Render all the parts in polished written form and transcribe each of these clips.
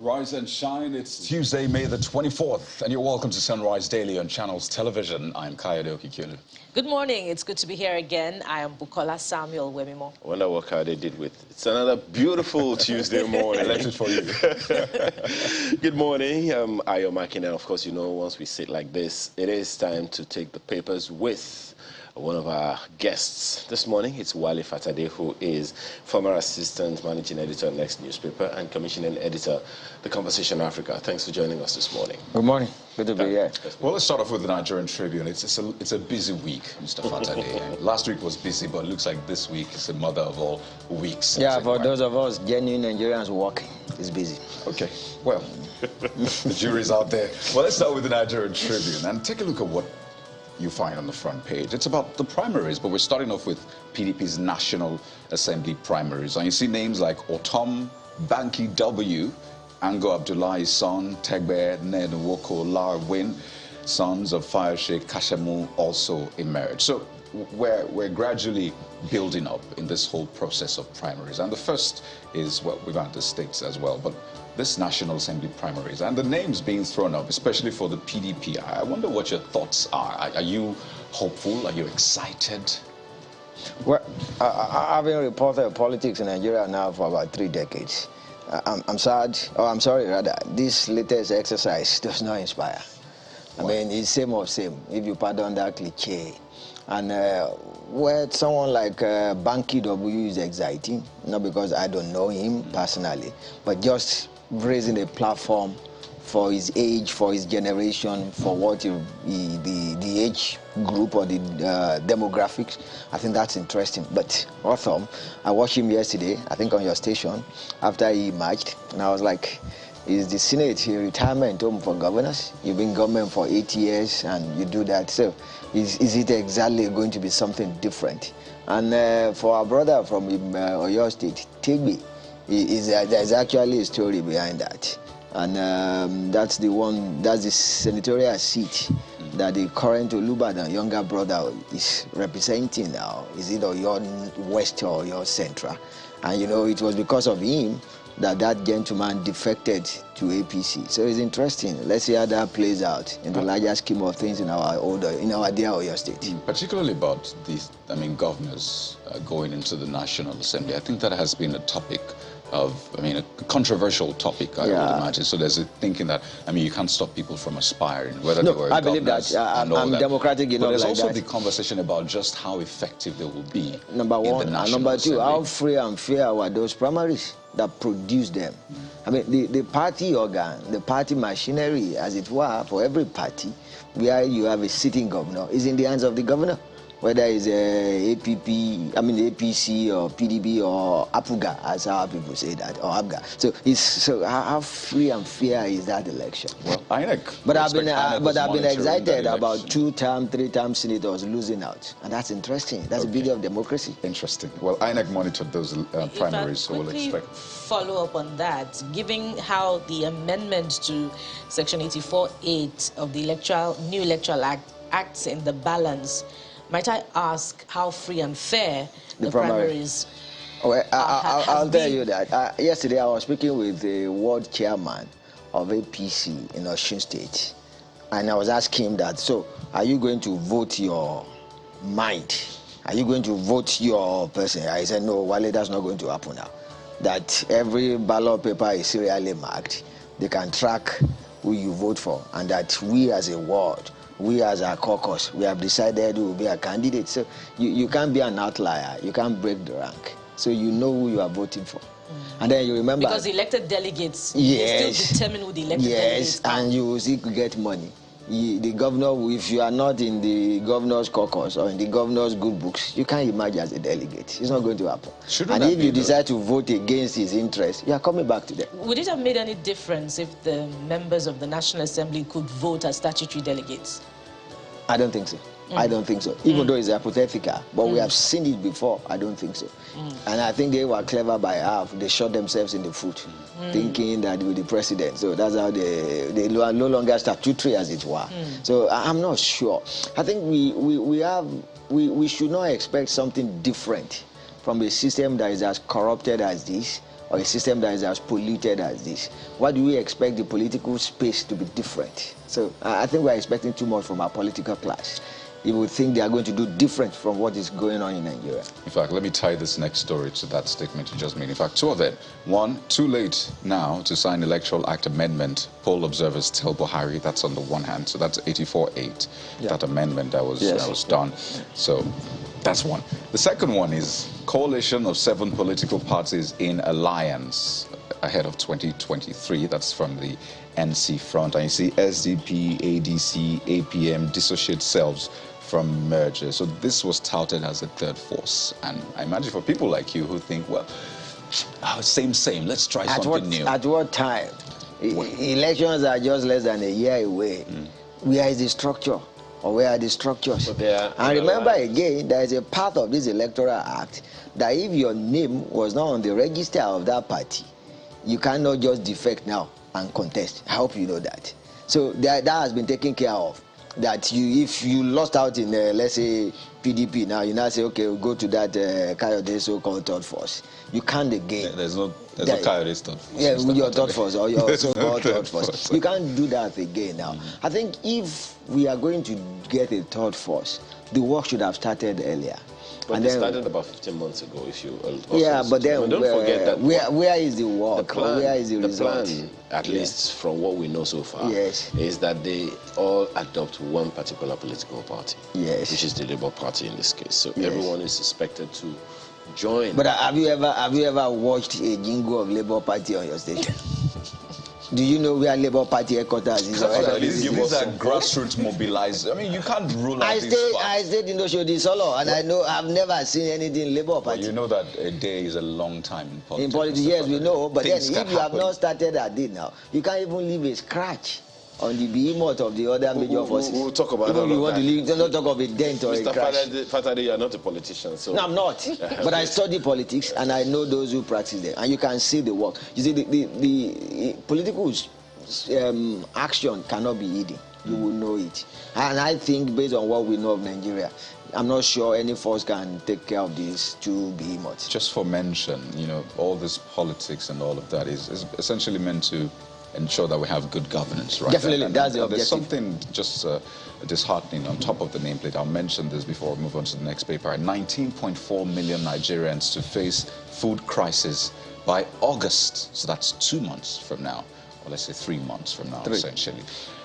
Rise and shine. It's Tuesday, May the 24th, and you're welcome to Sunrise Daily on Channels Television. I'm Kayode Okikulu. Good morning. It's good to be here again. I am Bukola Samuel Wemimo. I wonder what Kayode did with it. It's another beautiful Tuesday morning. I left it for you. Good morning. I'm Ayo Makina. Of course, you know, once we sit like this, it is time to take the papers with one of our guests this morning. It's Wale Fatade, who is former assistant managing editor of Next newspaper and commissioning editor, The Conversation Africa. Thanks for joining us this morning. Good morning. Good to be here. Well, let's start off with the Nigerian Tribune. It's a busy week, Mr. Fatade. Last week was busy, but it looks like this week is the mother of all weeks. Yeah, for those of us genuine Nigerians working, it's busy. Okay, well, the jury's out there. Well, let's start with the Nigerian Tribune and take a look at what you find on the front page. It's about the primaries, but we're starting off with PDP's National Assembly primaries. And you see names like Otom, Banky W, Ango Abdullahi's son, Tegbe Nenwoko Larwin, sons of Fire Sheikh Kashemu also emerged. So we're gradually building up in this whole process of primaries. And the first is, well, we've had the states as well, but this National Assembly primaries and the names being thrown up, especially for the PDP. I wonder what your thoughts are. Are you hopeful? Are you excited? Well, I've been reporter of politics in Nigeria now for about 3 decades. I'm sorry rather, this latest exercise does not inspire. I mean, it's same of same, if you pardon that cliche. And where someone like Banky W is exciting, not because I don't know him personally, but just raising a platform for his age, for his generation, for what the age group or the demographics. I think that's interesting. But Otham, I watched him yesterday, I think on your station, after he emerged, and I was like, is the Senate a retirement home for governors? You've been government for 8 years and you do that. So is it exactly going to be something different? And for our brother from Oyo State, Tegbe, there's actually a story behind that. And that's the senatorial seat that the current Olubadan younger brother is representing now. Is it Oyo West or Oyo Central? And you know, it was because of him that gentleman defected to APC. So it's interesting. Let's see how that plays out in the larger scheme of things in our dear Oyo State. Particularly about these, governors going into the National Assembly. I think that has been a topic of, a controversial topic, I would imagine. So there's a thinking that, you can't stop people from aspiring, whether they were I believe that. I'm democratic enough. But there's like also that. the conversation about just how effective they will be. Number one. And number two, how free and fair were those primaries that produced them? The party organ, the party machinery, as it were, for every party, where you have a sitting governor, is in the hands of the governor. Whether it's APC or PDP or APUGA, as our people say that, or APGA. So how free and fair is that election? Well, INEC. But I've been excited about 2-term, 3-term senators losing out, and that's interesting. That's the beauty of democracy. Interesting. Well, INEC monitored those primaries, so we'll expect. Follow up on that, given how the amendment to Section 84(8) of the New Electoral Act acts in the balance. Might I ask how free and fair the primaries I'll tell you that. Yesterday I was speaking with the world chairman of APC in Osun State, and I was asking him that, so are you going to vote your mind? Are you going to vote your person? I said, no, Wale, that's not going to happen now. That every ballot paper is serially marked. They can track who you vote for, and that we as a world, we as a caucus, we have decided who will be a candidate. So you can't be an outlier. You can't break the rank. So you know who you are voting for. And then you remember. Because the elected delegates, yes, still determine who the elected delegates are. Yes, and you will still get money. The governor, if you are not in the governor's caucus or in the governor's good books, you can't emerge as a delegate. It's not going to happen. And if you decide to vote against his interest, you are coming back to them. Would it have made any difference if the members of the National Assembly could vote as statutory delegates? I don't think so. I don't think so. Even though it's hypothetical, but we have seen it before, I don't think so. And I think they were clever by half. They shot themselves in the foot, thinking that with the president. So that's how they are no longer statutory, as it were. So I'm not sure. I think we should not expect something different from a system that is as corrupted as this, or a system that is as polluted as this? Why do we expect the political space to be different? So I think we're expecting too much from our political class. You would think they are going to do different from what is going on in Nigeria. In fact, let me tie this next story to that statement you just made. In fact, two of them. One, too late now to sign Electoral Act amendment. Poll observers tell Buhari. That's on the one hand. So that's 84-8, that amendment that was done. So that's one. The second one is coalition of 7 political parties in alliance ahead of 2023. That's from the NC front. And you see SDP, ADC, APM dissociate selves from merger. So this was touted as a third force. And I imagine for people like you who think, well, same, let's try something new. At what time? Elections are just less than a year away. Where is the structure? Or where are the structures? And remember again, there is a part of this Electoral Act that if your name was not on the register of that party, you cannot just defect now and contest. I hope you know that. So that has been taken care of. That if you lost out in, let's say, PDP, now you now say, okay, we'll go to that Kayode so-called third force. You can't again. There's no Kayode third force. Yeah, with your third force or your so-called third force. You can't do that again now. I think if we are going to get a third force, the work should have started earlier. But it started about 15 months ago, if you... but then don't forget that... Where is the work? The plan, where is the result? Plan, at least from what we know so far, is that they all adopt one particular political party, which is the Labour Party in this case. So everyone is expected to join. But have you ever watched a jingle of Labour Party on your station? Do you know where Labour Party headquarters is? These are grassroots mobilized. I mean, you can't rule out these facts. I stayed in Oshodi Solo, and I know I've never seen anything Labour Party. Well, you know that a day is a long time in politics. In politics, yes, we know. But then, if you have not started that day now, you can't even leave a scratch on the behemoth of the other major forces. We'll talk about that. We want to leave, don't talk of a dent or a crash. Fatade, you are not a politician. So. No, I'm not. But I study politics, and I know those who practice them. And you can see the work. You see, the political action cannot be hidden. You will know it. And I think, based on what we know of Nigeria, I'm not sure any force can take care of these two behemoths. Just for mention, you know, all this politics and all of that is essentially meant to ensure that we have good governance, right? Definitely, that's the objective. There's something just disheartening on top of the nameplate. I'll mention this before we move on to the next paper. 19.4 million Nigerians to face food crisis by August. So that's 2 months from now, or let's say 3 months from now, essentially.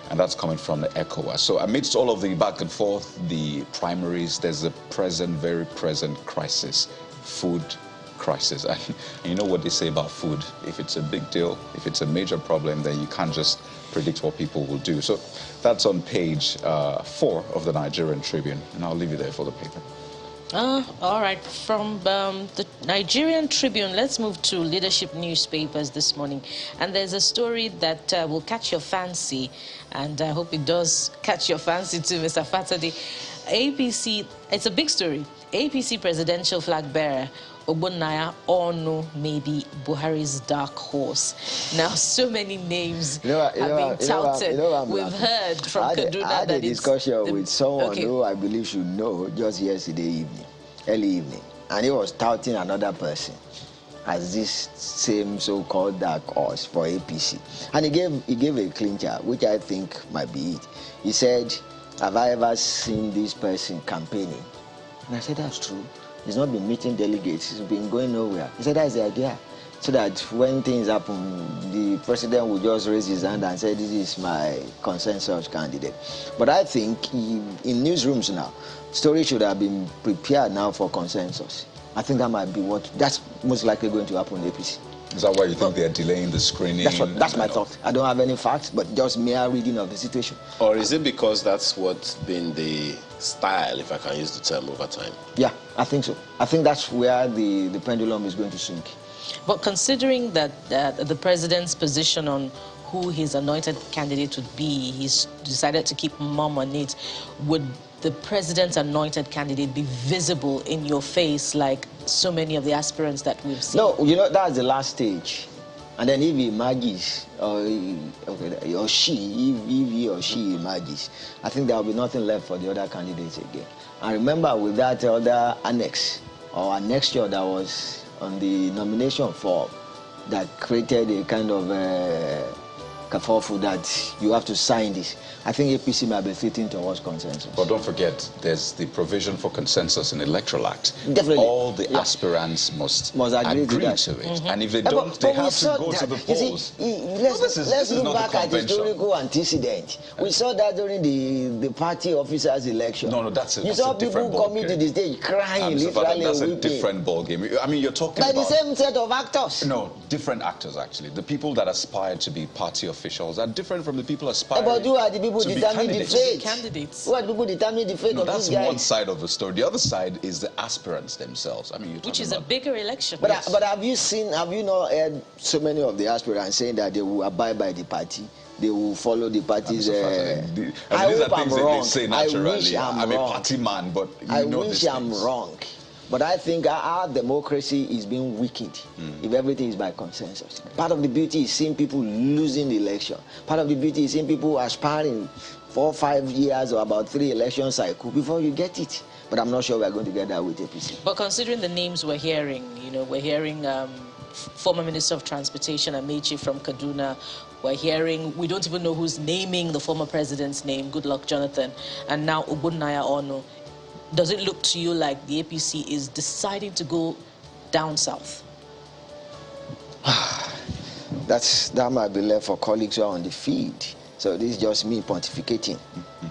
And that's coming from the ECOWAS. So amidst all of the back and forth, the primaries, there's a very present crisis, food crisis. And you know what they say about food. If it's a big deal, if it's a major problem, then you can't just predict what people will do. So that's on page 4 of the Nigerian Tribune. And I'll leave you there for the paper. All right. From the Nigerian Tribune, let's move to leadership newspapers this morning. And there's a story that will catch your fancy. And I hope it does catch your fancy too, Mr. Fatade. APC, it's a big story. APC presidential flag bearer Ogbonnaya Onu may be Buhari's dark horse. Now, so many names have been touted. We've heard from Kaduna I had a discussion with someone who I believe should know just yesterday evening, early evening, and he was touting another person as this same so-called dark horse for APC. And he gave a clincher, which I think might be it. He said, "Have I ever seen this person campaigning?" And I said, "That's true. He's not been meeting delegates. He's been going nowhere." He said, "That's the idea. So that when things happen, the president will just raise his hand and say, 'This is my consensus candidate.'" But I think in newsrooms now, stories should have been prepared now for consensus. I think that might be that's most likely going to happen in APC. Is that why you think they're delaying the screening? That's my thought. I don't have any facts, but just mere reading of the situation. Or is it because that's what's been the style, if I can use the term, over time? Yeah, I think so. I think that's where the pendulum is going to swing. But considering that the president's position on who his anointed candidate would be, he's decided to keep mum on it, would the president's anointed candidate be visible in your face like so many of the aspirants that we've seen? No, you know, that's the last stage. And then if he emerges, or he or she emerges, I think there will be nothing left for the other candidates again. And remember, with that other annex, or annexure that was on the nomination form, that created a kind of kerfuffle that you have to sign this. I think APC might be fitting towards consensus. But don't forget, there's the provision for consensus in the Electoral Act. Definitely. All the aspirants must agree to it. And if they don't, they have to go to the polls. Let's look back at historical antecedent. We saw that during the party officers' election. No, that's a You saw people coming to the stage crying, literally that's weeping. a different ballgame. I mean, you're talking By about... the same set of actors. No, different actors, actually. The people that aspire to be party officials are different from the people aspiring But who are the people determining the fate? Candidates. Who are the people determining the fate of that's these guys? one side of the story. The other side is the aspirants themselves. I mean, Which is a bigger election. But, but have you not heard so many of the aspirants saying that they will abide by the party? They will follow the party's... I hope I'm wrong. They say naturally. I wish I'm a wrong. party man, but I wish I'm wrong. But I think our democracy is being weakened if everything is by consensus. Part of the beauty is seeing people losing the election. Part of the beauty is seeing people aspiring 4 or 5 years or about 3 election cycles before you get it. But I'm not sure we're going to get that with APC. But considering the names we're hearing, we're hearing former Minister of Transportation Amechi from Kaduna. We're hearing, we don't even know who's naming the former president's name, Goodluck Jonathan, and now Ogbonnaya Onu. Does it look to you like the APC is deciding to go down south? That might be left for colleagues who are on the field. So this is just me pontificating.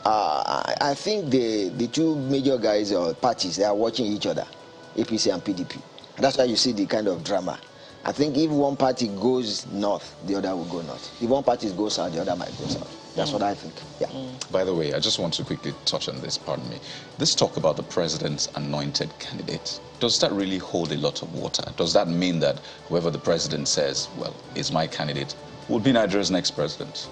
I think the 2 major guys or parties, they are watching each other, APC and PDP. And that's why you see the kind of drama. I think if one party goes north, the other will go north. If one party goes south, the other might go south. That's what I think. Yeah. By the way, I just want to quickly touch on this, pardon me. This talk about the president's anointed candidate, does that really hold a lot of water? Does that mean that whoever the president says, well, is my candidate, will be Nigeria's next president?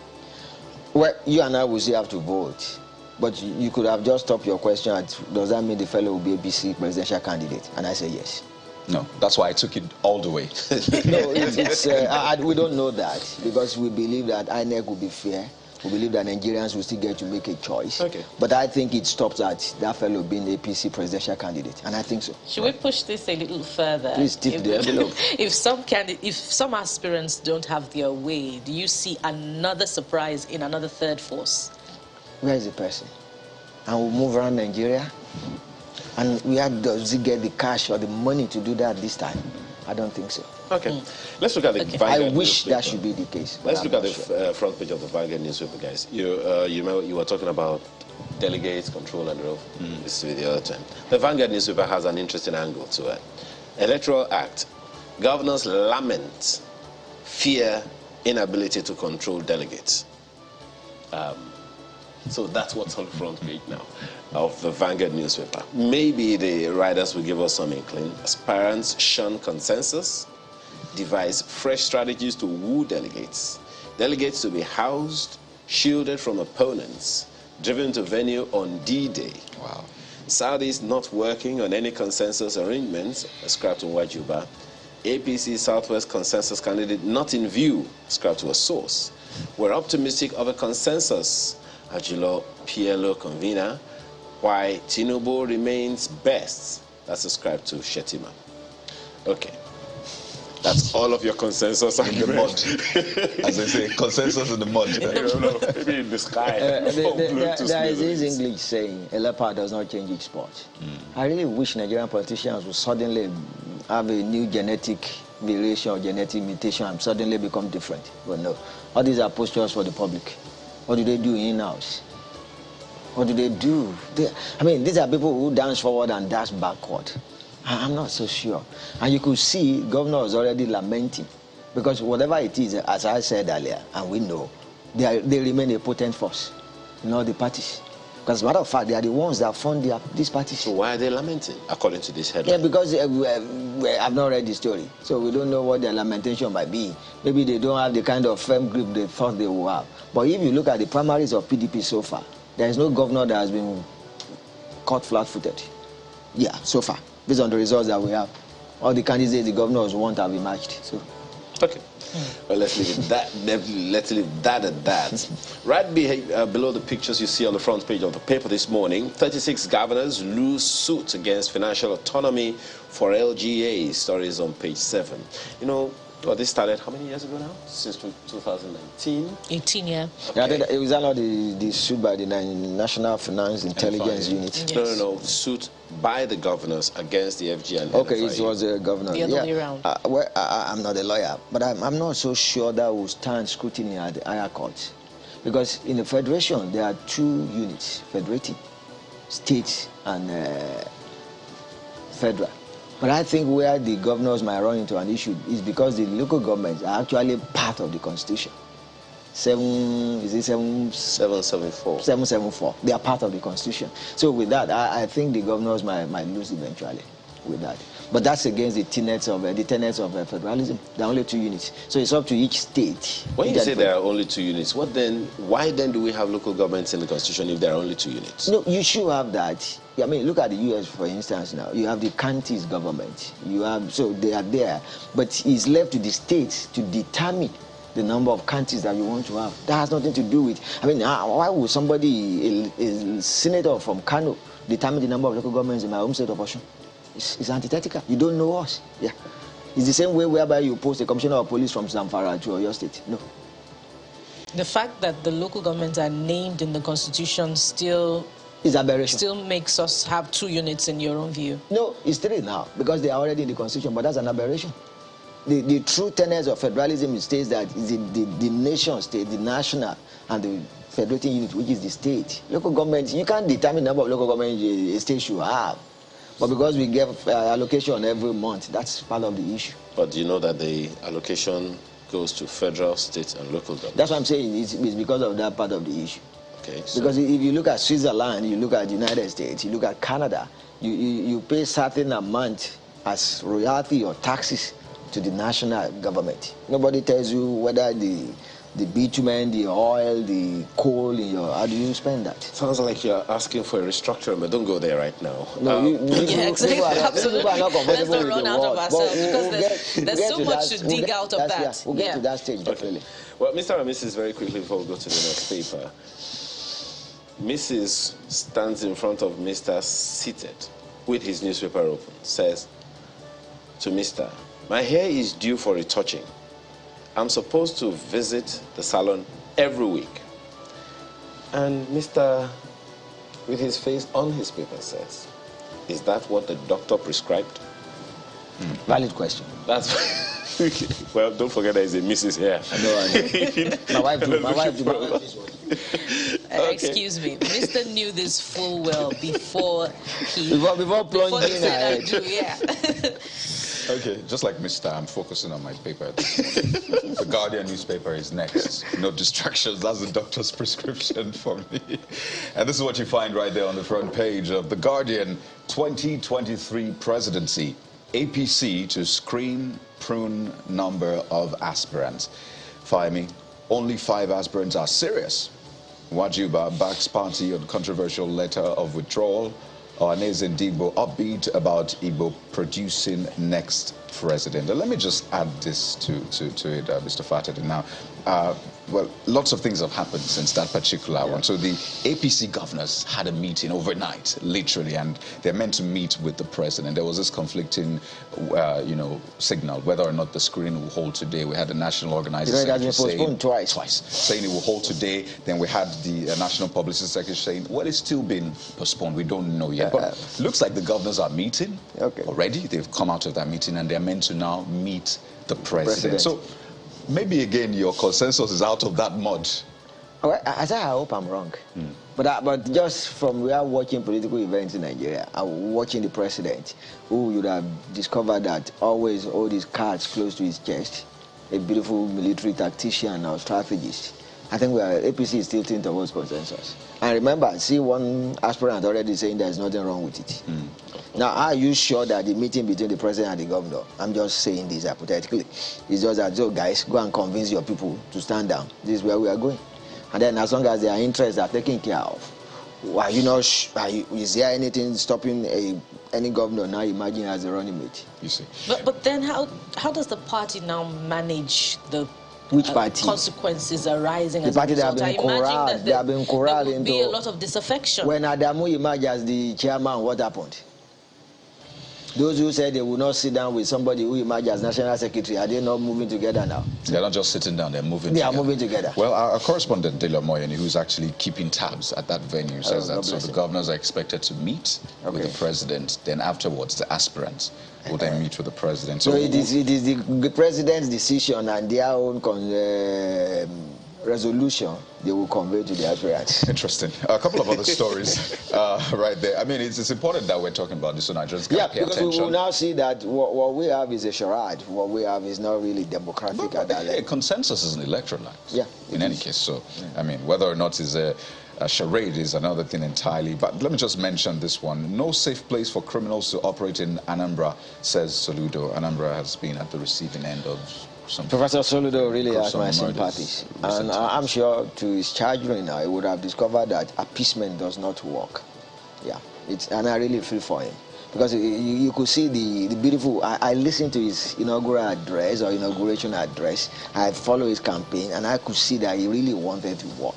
Well, you and I will still have to vote. But you could have just stopped your question at, does that mean the fellow will be APC presidential candidate? And I say yes. No, that's why I took it all the way. No, we don't know that because we believe that INEC will be fair. We believe that Nigerians will still get to make a choice. Okay. But I think it stops at that fellow being the APC presidential candidate, and I think so. Should we push this a little further? Please tip the envelope. If some aspirants don't have their way, do you see another surprise in another third force? Where is the person? And we'll move around Nigeria? And does he get the cash or the money to do that this time? I don't think so. Okay. Let's look at the Vanguard I wish newspaper. that should be the case. Let's look at the front page of the Vanguard newspaper, guys. You were talking about delegates, control, and role. This will be the other time. The Vanguard newspaper has an interesting angle to it. Electoral Act. Governors lament fear inability to control delegates. So that's what's on the front page now of the Vanguard newspaper. Maybe the writers will give us some inkling. Aspirants shun consensus, devise fresh strategies to woo delegates. Delegates to be housed, shielded from opponents, driven to venue on D-Day. Wow. Saudis not working on any consensus arrangements, ascribed to Wajuba. APC Southwest consensus candidate not in view, ascribed to a source. We're optimistic of a consensus, Ajulo PLO convener, why Tinubu remains best. That's ascribed to Shetima. Okay. That's all of your consensus in the mud. As they say, consensus in the mud. Maybe in the sky. There is this English saying, a leopard does not change its spots. I really wish Nigerian politicians would suddenly have a new genetic variation or genetic mutation and suddenly become different. But no. All these are postures for the public. What do they do in-house? What do they do? These are people who dance forward and dash backward. I'm not so sure. And you could see governor was already lamenting because whatever it is, as I said earlier, and we know, they remain a potent force in all the parties. Because as a matter of fact, they are the ones that fund these parties. So why are they lamenting, according to this headline? Yeah, because I've not read the story. So we don't know what their lamentation might be. Maybe they don't have the kind of firm grip they thought they would have. But if you look at the primaries of PDP so far, there is no governor that has been caught flat-footed. Yeah, so far, based on the results that we have. All the candidates the governors want have emerged. So. Okay. Well, let's leave it that. Let's leave that at that. Right below the pictures you see on the front page of the paper this morning, 36 governors lose suit against financial autonomy for LGAs. Stories on page 7. Well, this started how many years ago now? Since 2019? 18, yeah. Okay. I think it was not the suit by the National Finance Intelligence Unit. Yes. No, suit by the governors against the FG and Okay, NFIE. it was the governor. The other way around. Well, I'm not a lawyer, but I'm not so sure that will stand scrutiny at the higher court. Because in the federation, there are two units, federating, state and federal. But I think where the governors might run into an issue is because the local governments are actually part of the constitution. 774. 774. They are part of the constitution. So with that, I think the governors might lose eventually with that. But that's against the tenets of federalism. There are only two units. So it's up to each state. When you say there are only two units, why then do we have local governments in the constitution if there are only two units? No, you should have that. I mean, look at the U.S. for instance now. You have the counties government. So they are there. But it's left to the states to determine the number of counties that you want to have. That has nothing to do with, I mean, why would somebody, a senator from Kano, determine the number of local governments in my home state of Osun? It's antithetical. You don't know us. Yeah. It's the same way whereby you post a commissioner of police from Zamfara to your state. No. The fact that the local governments are named in the constitution still makes us have two units in your own view. No, it's three now because they are already in the constitution, but that's an aberration. The true tenets of federalism states that the nation state, the national, and the federating unit, which is the state. Local government, you can't determine the number of local government a state should have. But because we get allocation every month, that's part of the issue. But do you know that the allocation goes to federal, state, and local government? That's what I'm saying. It's because of that part of the issue. Okay. Because if you look at Switzerland, you look at the United States, you look at Canada, you pay certain amount as royalty or taxes to the national government. Nobody tells you whether the bitumen, the oil, the coal, how do you spend that? Sounds like you're asking for a restructuring, but don't go there right now. Yeah, exactly. Absolutely. Let's not run out of ourselves because there's so much to dig out of that. Yeah, we'll get to that stage, definitely. Well, Mr. and Mrs., very quickly before we go to the next paper, Mrs. stands in front of Mr. seated with his newspaper open, says to Mr., "My hair is due for retouching. I'm supposed to visit the salon every week." And Mr. with his face on his paper says, "Is that what the doctor prescribed?" Valid question. That's well, don't forget there is a Mrs. here. I know. My wife too. Excuse me, Mr. knew this full well before he plunging ahead. Yeah. Okay, just like Mr. I'm focusing on my paper. The Guardian newspaper is next. No distractions, that's the doctor's prescription for me. And this is what you find right there on the front page of the Guardian 2023 presidency. APC to screen prune number of aspirants. Fahimi, only 5 aspirants are serious. Wajuba backs party on controversial letter of withdrawal. Ohaneze Ndigbo upbeat about Igbo producing next president. Let me just add this to it, Mr. Fatade. Now, well, lots of things have happened since that particular one. So the APC governors had a meeting overnight, literally, and they're meant to meet with the president. There was this conflicting, signal whether or not the screening will hold today. We had the national organizing secretary saying twice, saying it will hold today. Then we had the national publicity secretary saying, well, it's still been postponed. We don't know yet. But looks like the governors are meeting already. They've come out of that meeting and they're meant to now meet the president. So maybe again your consensus is out of that mud. Well, I hope I'm wrong. But just from we are watching political events in Nigeria, I'm watching the president, who you would have discovered that always all these cards close to his chest, a beautiful military tactician or strategist. I think APC is still tilting towards consensus. And remember, I see one aspirant already saying there's nothing wrong with it. Now, are you sure that the meeting between the president and the governor, I'm just saying this hypothetically, is just that, so guys, go and convince your people to stand down. This is where we are going. And then as long as their interests are taken care of, is there anything stopping any governor now emerging as a running mate? You see. But then how does the party now manage the which party? Consequences arising the as a party result? That have been corralled there would be a lot of disaffection. When Adamu emerged as the chairman, what happened? Those who said they will not sit down with somebody who emerged as national secretary, are they not moving together now? They're not just sitting down, they're moving They together. are moving together. Well, our correspondent, Dela Moyeni, who's actually keeping tabs at that venue, says that so the governors are expected to meet with the president, then afterwards the aspirants will then meet with the president. So it is the president's decision and their own resolution they will convey to the aspirants. Interesting. A couple of other stories right there. I mean, it's important that we're talking about this so Nigerians can pay because attention. we will now see that what we have is a charade. What we have is not really democratic at that level. Consensus is an electoral act. Yeah. In any case. So, I mean, whether or not it's a charade is another thing entirely. But let me just mention this one. No safe place for criminals to operate in Anambra, says Soludo. Anambra has been at the receiving end of some... Professor Soludo really has my sympathies. And I'm sure to his chagrin now, he would have discovered that appeasement does not work. Yeah. And I really feel for him. Because you could see the beautiful... I listened to his inaugural address or inauguration address. I followed his campaign, and I could see that he really wanted to work.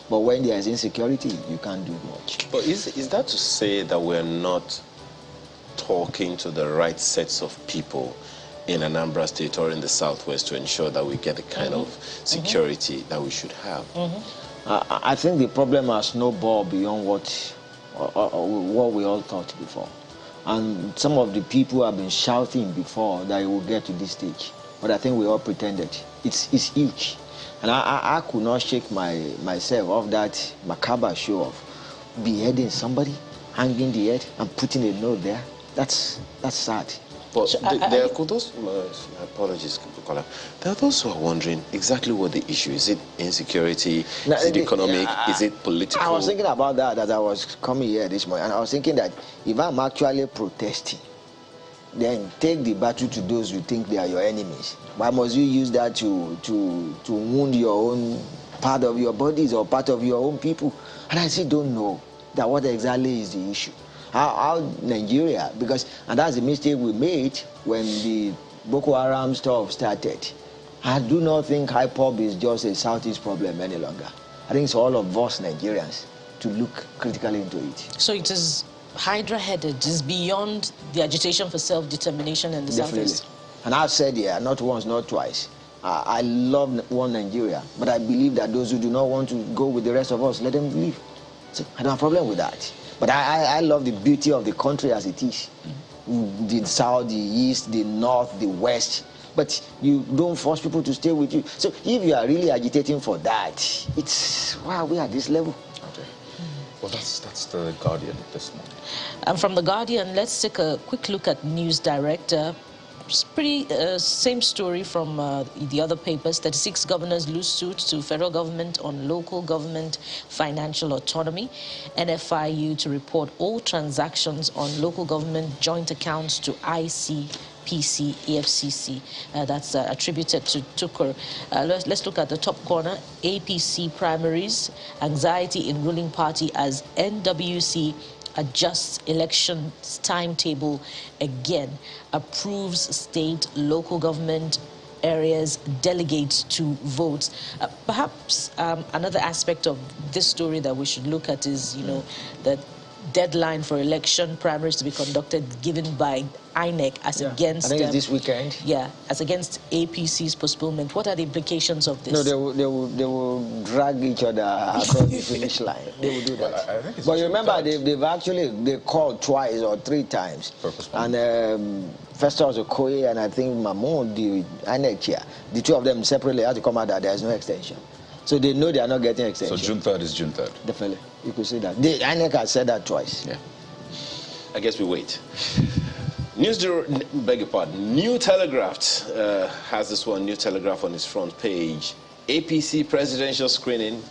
But when there is insecurity, you can't do much. But is that to say that we're not talking to the right sets of people in Anambra State or in the Southwest to ensure that we get the kind of security that we should have? I think the problem has snowballed beyond what we all thought before. And some of the people have been shouting before that it will get to this stage. But I think we all pretended. It's huge. And I could not shake myself off that macabre show of beheading somebody, hanging the head, and putting a note there. That's sad. But my apologies, Bukola. There are those who are wondering exactly what the issue is. Is it insecurity? Is it economic? Is it political? I was thinking about that as I was coming here this morning, and I was thinking that if I'm actually protesting, then take the battle to those who think they are your enemies. Why must you use that to wound your own part of your bodies or part of your own people? And I still don't know that what exactly is the issue. How Nigeria, and that's the mistake we made when the Boko Haram stuff started. I do not think IPOB is just a Southeast problem any longer. I think it's all of us Nigerians to look critically into it. So it is hydra-headed, it's beyond the agitation for self-determination in the Southeast. And I've said here, not once, not twice, I love one Nigeria, but I believe that those who do not want to go with the rest of us, let them leave. So I don't have a problem with that. But I love the beauty of the country as it is. The south, the east, the north, the west. But you don't force people to stay with you. So if you are really agitating for that, it's why are we at this level? Okay. Well, that's the Guardian this morning. And from the Guardian, let's take a quick look at NewsDirect. It's pretty same story from the other papers. 36 governors lose suit to federal government on local government financial autonomy. NFIU to report all transactions on local government joint accounts to ICPC, EFCC. That's attributed to Tukur. Let's look at the top corner. APC primaries, anxiety in ruling party as NWC adjusts elections timetable again, approves state, local government areas delegates to vote. Perhaps another aspect of this story that we should look at is, the deadline for election primaries to be conducted given by INEC as against... I think it's this weekend. Yeah, as against APC's postponement. What are the implications of this? No, they will drag each other across the finish line. They will do that. Well, I think it's but you remember, they called twice or three times. And Festus Okoye and I think Mahmoud, the INEC chair, the two of them separately had to come out that there is no extension. So they know they are not getting extension. So June 3rd is June 3rd. Definitely. You could say that. The INEC has said that twice. Yeah. I guess we wait. Beg your pardon. New Telegraph has this one, New Telegraph on its front page. APC presidential screening,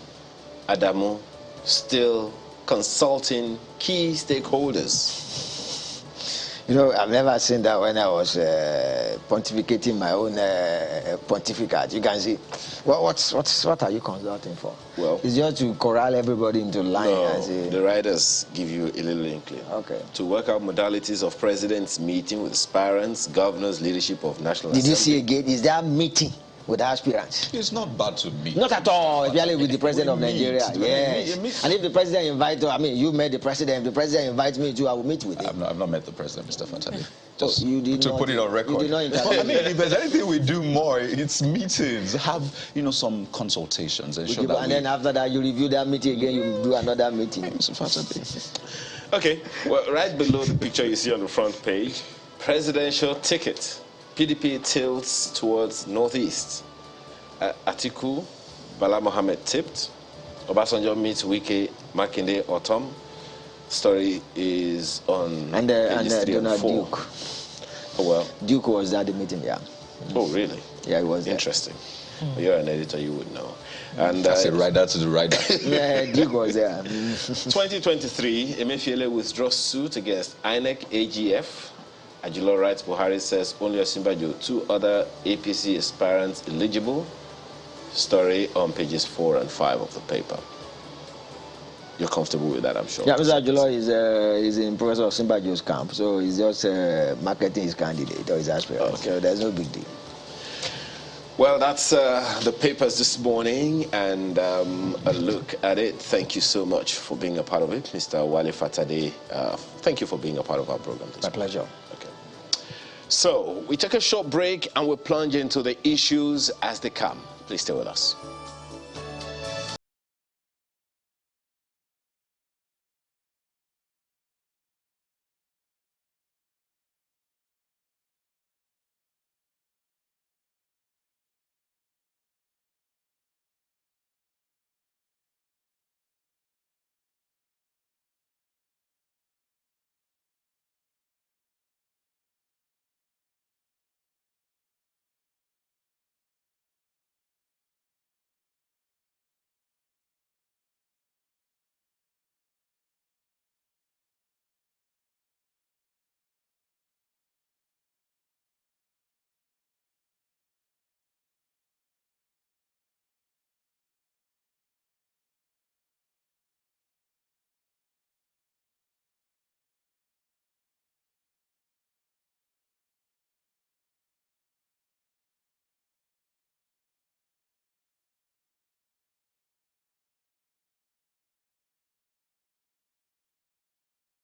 Adamu still consulting key stakeholders. I've never seen that when I was pontificating my own pontificate. You can see, what are you consulting for? Well, it's just to corral everybody into line. No, the writers give you a little inkling. Okay. To work out modalities of president's meeting with aspirants, governors, leadership of national assembly. Did you see again? Is there a meeting? with aspirants. It's not bad to meet. Not at all, especially with the president of Nigeria. Yes. And if the president invites, I mean, you met the president. If the president invites me too, I will meet with him. I've not met the president, Mr. Fatade. Just you did to not, put it on record. You did not intervene. I mean, if there's anything we do more, it's meetings. Have, you know, some consultations. And, and then after that, you review that meeting again, you do another meeting. Mr. Fatade. Okay, well, right below the picture you see on the front page, presidential ticket. PDP tilts towards northeast. Atiku, Bala Mohammed tipped. Obasanjo meets Wike, Makinde, autumn. Story is on and Donald Duke. Oh, well. Duke was at the meeting, yeah. Oh, really? Yeah, it was. Interesting. Well, you're an editor, you would know. And I said right there to the right. Yeah, Duke was there. 2023, Emefiele withdraws suit against INEC AGF. Ajilo writes, Buhari says only Osinbajo, 2 other APC aspirants eligible. Story on pages 4 and 5 of the paper. You're comfortable with that, I'm sure. Yeah, Mr. Ajilo is in Professor Osinbajo's camp, so he's just marketing his candidate or his aspirant. Okay. So there's no big deal. Well, that's the papers this morning and a look at it. Thank you so much for being a part of it, Mr. Wale Fatade. Thank you for being a part of our program this morning. My pleasure. Okay. So we take a short break and we plunge into the issues as they come. Please stay with us.